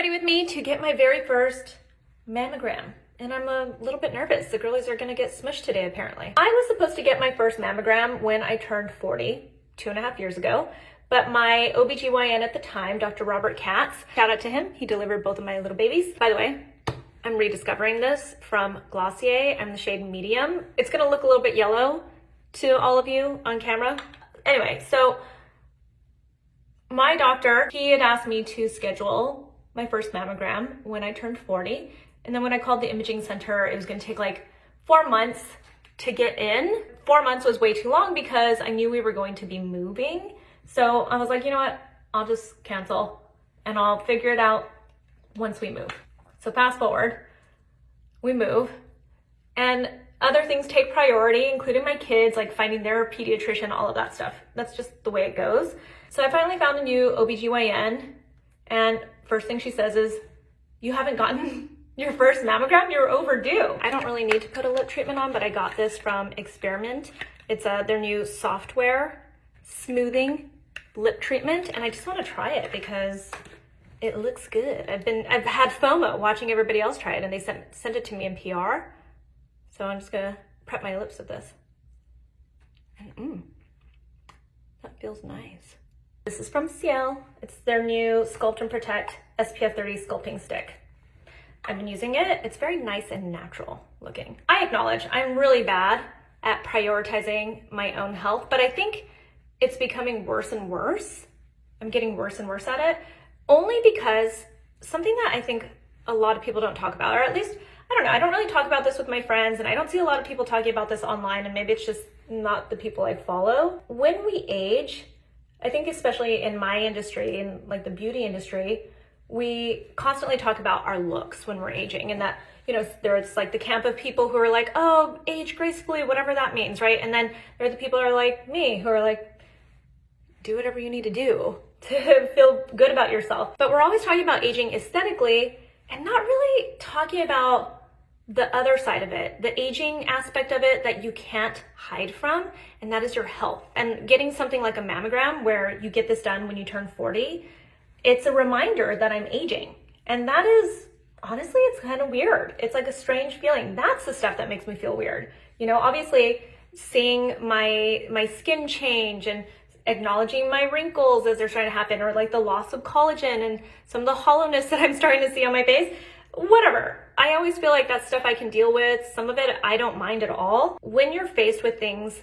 ready with me to get my very first mammogram. And I'm a little bit nervous. The girlies are gonna get smushed today, apparently. I was supposed to get my first mammogram when I turned 40, 2.5 years ago. But my OBGYN at the time, Dr. Robert Katz, shout out to him. He delivered both of my little babies. By the way, I'm rediscovering this from Glossier. I'm the shade medium. It's gonna look a little bit yellow to all of you on camera. Anyway, so my doctor, he had asked me to schedule my first mammogram when I turned 40. And then when I called the imaging center, it was gonna take like 4 months to get in. 4 months was way too long because I knew we were going to be moving. So I was like, you know what? I'll just cancel and I'll figure it out once we move. So fast forward, we move and other things take priority, including my kids, like finding their pediatrician, all of that stuff. That's just the way it goes. So I finally found a new OBGYN and first thing she says is, you haven't gotten your first mammogram? You're overdue. I don't really need to put a lip treatment on, but I got this from Experiment. It's their new software smoothing lip treatment, and I just want to try it because it looks good. I've had FOMO watching everybody else try it, and they sent it to me in PR. So I'm just gonna prep my lips with this. And that feels nice. This is from Ciel. It's their new Sculpt and Protect SPF 30 sculpting stick. I've been using it. It's very nice and natural looking. I acknowledge I'm really bad at prioritizing my own health, but I think it's becoming worse and worse. I'm getting worse and worse at it, only because something that I think a lot of people don't talk about, or at least, I don't know, I don't really talk about this with my friends, and I don't see a lot of people talking about this online, and maybe it's just not the people I follow. When we age, I think especially in my industry, in like the beauty industry, we constantly talk about our looks when we're aging, and that, you know, there's like the camp of people who are like, oh, age gracefully, whatever that means, right? And then there are the people who are like me, who are like, do whatever you need to do to feel good about yourself. But we're always talking about aging aesthetically and not really talking about the other side of it, the aging aspect of it that you can't hide from, and that is your health. And getting something like a mammogram where you get this done when you turn 40, it's a reminder that I'm aging. And that is, honestly, it's kind of weird. It's like a strange feeling. That's the stuff that makes me feel weird. You know, obviously seeing my skin change and acknowledging my wrinkles as they're starting to happen, or like the loss of collagen and some of the hollowness that I'm starting to see on my face, whatever. I always feel like that's stuff I can deal with. Some of it I don't mind at all. When you're faced with things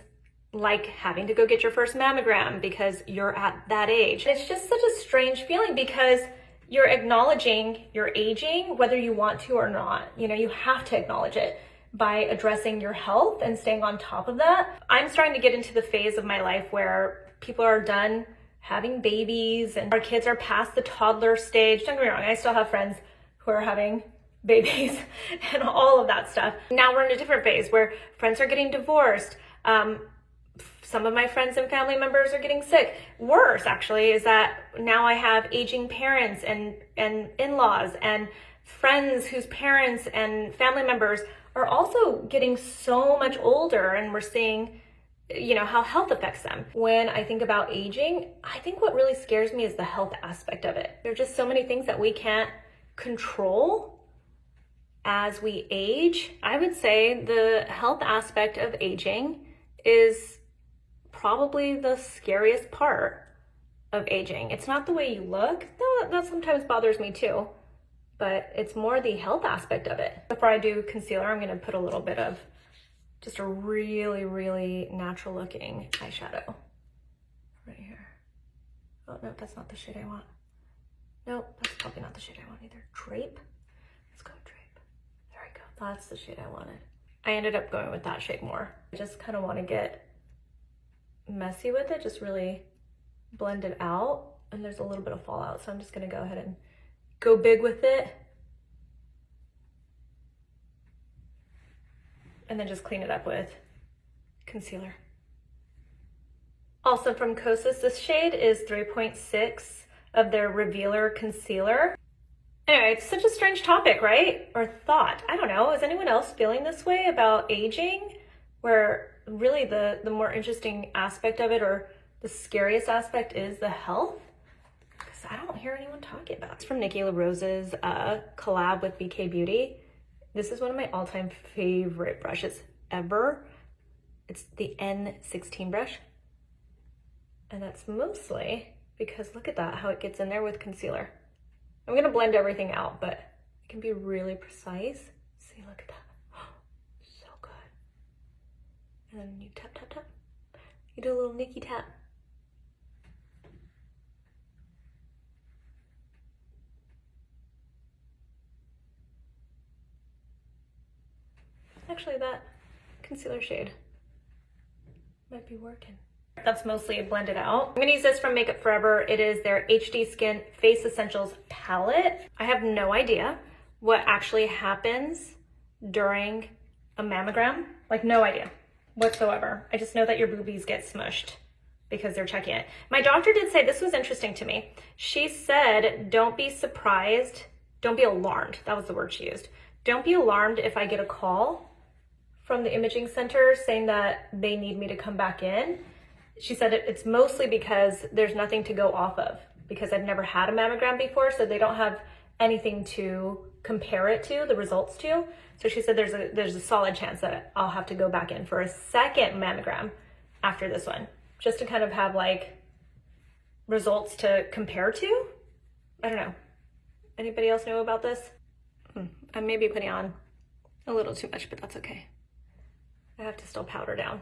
like having to go get your first mammogram because you're at that age, it's just such a strange feeling because you're acknowledging you're aging, whether you want to or not. You know, you have to acknowledge it by addressing your health and staying on top of that. I'm starting to get into the phase of my life where people are done having babies and our kids are past the toddler stage. Don't get me wrong, I still have friends who are having babies and all of that stuff. Now we're in a different phase where friends are getting divorced. Some of my friends and family members are getting sick. Worse, actually, is that now I have aging parents and in-laws and friends whose parents and family members are also getting so much older, and we're seeing, you know, how health affects them. When I think about aging, I think what really scares me is the health aspect of it. There are just so many things that we can't control as we age. I would say the health aspect of aging is probably the scariest part of aging. It's not the way you look, though that sometimes bothers me too, but it's more the health aspect of it. Before I do concealer, I'm gonna put a little bit of just a really, really natural looking eyeshadow right here. Oh no, that's not the shade I want. Nope, that's probably not the shade I want either. Drape, let's go drape. There we go, that's the shade I wanted. I ended up going with that shade more. I just kind of want to get messy with it, just really blend it out. And there's a little bit of fallout, so I'm just gonna go ahead and go big with it. And then just clean it up with concealer. Also from Kosas, this shade is 3.6 of their Revealer Concealer. Anyway, it's such a strange topic, right? Or thought. I don't know. Is anyone else feeling this way about aging? Where really the more interesting aspect of it, or the scariest aspect, is the health? Because because I don't hear anyone talking about it. It's from Nikki LaRose's collab with BK Beauty. This is one of my all-time favorite brushes ever. It's the N16 brush. And that's mostly because look at that, how it gets in there with concealer. I'm gonna blend everything out, but it can be really precise. See, look at that. So good. And then you tap, tap, tap. You do a little Nikki tap. Actually, that concealer shade might be working. That's mostly blended out. I'm gonna use this from Makeup Forever. It is their HD Skin Face Essentials palette. I have no idea what actually happens during a mammogram. Like, no idea whatsoever. I just know that your boobies get smushed because they're checking it. My doctor did say, this was interesting to me. She said, don't be surprised, don't be alarmed. That was the word she used. Don't be alarmed if I get a call from the imaging center saying that they need me to come back in. She said it's mostly because there's nothing to go off of, because I've never had a mammogram before, so they don't have anything to compare it to, the results to. So she said there's a solid chance that I'll have to go back in for a second mammogram after this one, just to kind of have like results to compare to. I don't know. Anybody else know about this? I may be putting on a little too much, but that's okay. I have to still powder down.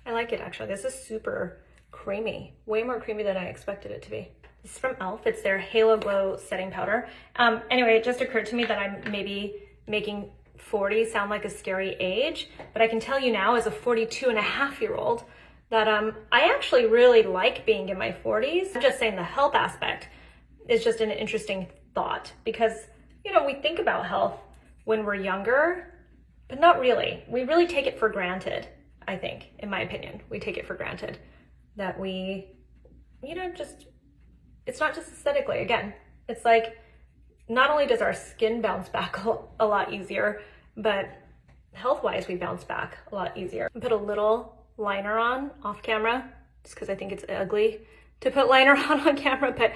I like it actually. This is super creamy, way more creamy than I expected it to be. This is from e.l.f. It's their Halo Glow setting powder. Anyway, it just occurred to me that I'm maybe making 40 sound like a scary age, but I can tell you now as a 42-and-a-half-year-old that I actually really like being in my 40s. I'm just saying the health aspect is just an interesting thought because, you know, we think about health when we're younger, but not really. We really take it for granted. I think, in my opinion, we take it for granted that we, you know, just, it's not just aesthetically. Again, it's like, not only does our skin bounce back a lot easier, but health-wise, we bounce back a lot easier. I put a little liner on off camera, just because I think it's ugly to put liner on camera, but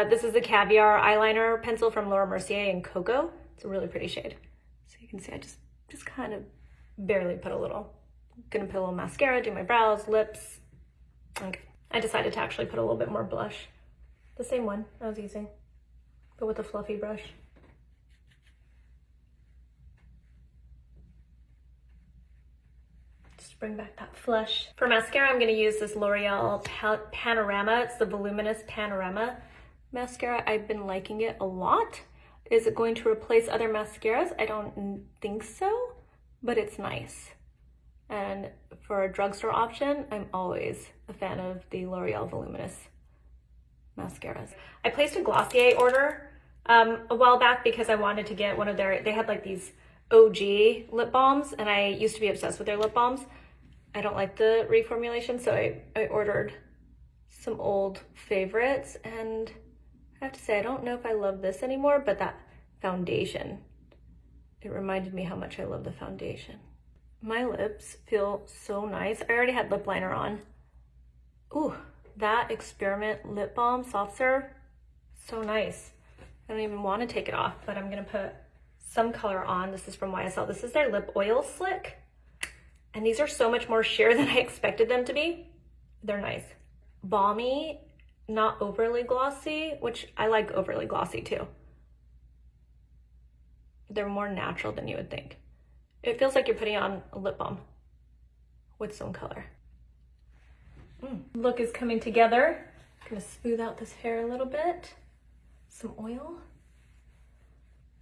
this is the Caviar eyeliner pencil from Laura Mercier in Cocoa. It's a really pretty shade. So you can see I just kind of barely put a little. Gonna put a little mascara, do my brows, lips. Okay. I decided to actually put a little bit more blush. The same one I was using, but with a fluffy brush. Just bring back that flush. For mascara, I'm gonna use this L'Oreal Panorama. It's the Voluminous Panorama mascara. I've been liking it a lot. Is it going to replace other mascaras? I don't think so, but it's nice. And for a drugstore option, I'm always a fan of the L'Oreal Voluminous mascaras. I placed a Glossier order a while back because I wanted to get one of they had like these OG lip balms, and I used to be obsessed with their lip balms. I don't like the reformulation, so I ordered some old favorites, and I have to say, I don't know if I love this anymore, but that foundation, it reminded me how much I love the foundation. My lips feel so nice. I already had lip liner on. Ooh, that Experiment lip balm, soft serve, so nice. I don't even want to take it off, but I'm gonna put some color on. This is from YSL. This is their lip oil slick. And these are so much more sheer than I expected them to be. They're nice. Balmy, not overly glossy, which I like overly glossy too. They're more natural than you would think. It feels like you're putting on a lip balm with some color. Look is coming together. I'm gonna smooth out this hair a little bit. Some oil.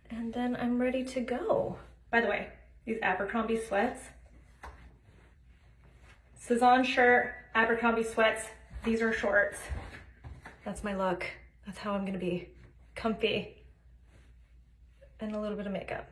And then I'm ready to go. By the way, these Abercrombie sweats. Cezanne shirt, Abercrombie sweats. These are shorts. That's my look. That's how I'm gonna be. Comfy. And a little bit of makeup.